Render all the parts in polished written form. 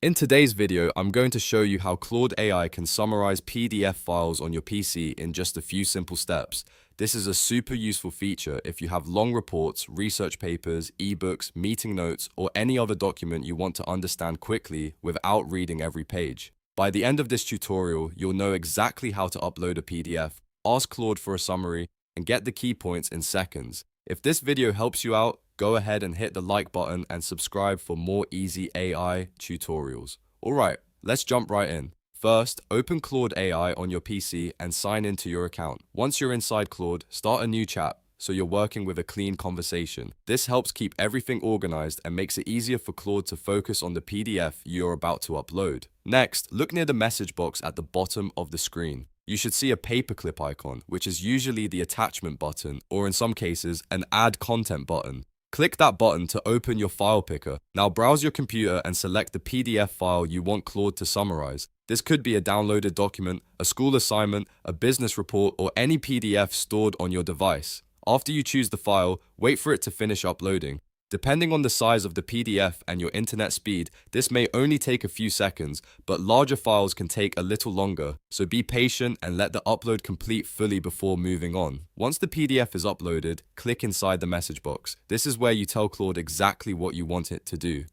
In today's video, I'm going to show you how Claude AI can summarize PDF files on your PC in just a few simple steps. This is a super useful feature if you have long reports, research papers, ebooks, meeting notes, or any other document you want to understand quickly without reading every page. By the end of this tutorial, you'll know exactly how to upload a PDF, ask Claude for a summary, and get the key points in seconds. If this video helps you out, go ahead and hit the like button and subscribe for more easy AI tutorials. Alright, let's jump right in. First, open Claude AI on your PC and sign into your account. Once you're inside Claude, start a new chat so you're working with a clean conversation. This helps keep everything organized and makes it easier for Claude to focus on the PDF you're about to upload. Next, look near the message box at the bottom of the screen. You should see a paperclip icon, which is usually the attachment button, or in some cases, an add content button. Click that button to open your file picker. Now browse your computer and select the PDF file you want Claude to summarize. This could be a downloaded document, a school assignment, a business report, or any PDF stored on your device. After you choose the file, wait for it to finish uploading. Depending on the size of the PDF and your internet speed, this may only take a few seconds, but larger files can take a little longer, so be patient and let the upload complete fully before moving on. Once the PDF is uploaded, click inside the message box. This is where you tell Claude exactly what you want it to do.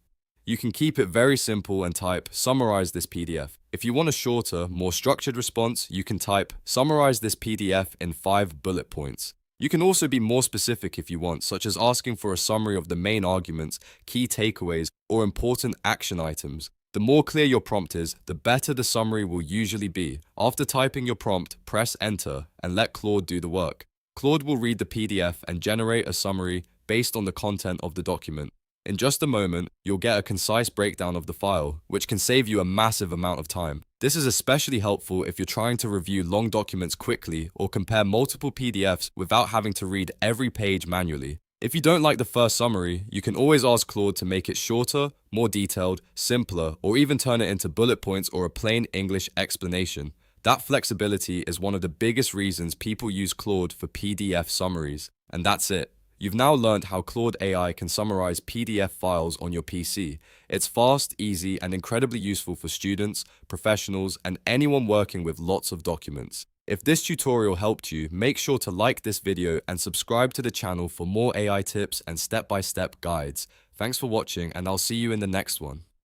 You can keep it very simple and type, "Summarize this PDF." If you want a shorter, more structured response, you can type, "Summarize this PDF in 5 bullet points." You can also be more specific if you want, such as asking for a summary of the main arguments, key takeaways, or important action items. The more clear your prompt is, the better the summary will usually be. After typing your prompt, press enter and let Claude do the work. Claude will read the PDF and generate a summary based on the content of the document. In just a moment, you'll get a concise breakdown of the file, which can save you a massive amount of time. This is especially helpful if you're trying to review long documents quickly or compare multiple PDFs without having to read every page manually. If you don't like the first summary, you can always ask Claude to make it shorter, more detailed, simpler, or even turn it into bullet points or a plain English explanation. That flexibility is one of the biggest reasons people use Claude for PDF summaries. And that's it. You've now learned how Claude AI can summarize PDF files on your PC. It's fast, easy, and incredibly useful for students, professionals, and anyone working with lots of documents. If this tutorial helped you, make sure to like this video and subscribe to the channel for more AI tips and step-by-step guides. Thanks for watching, and I'll see you in the next one.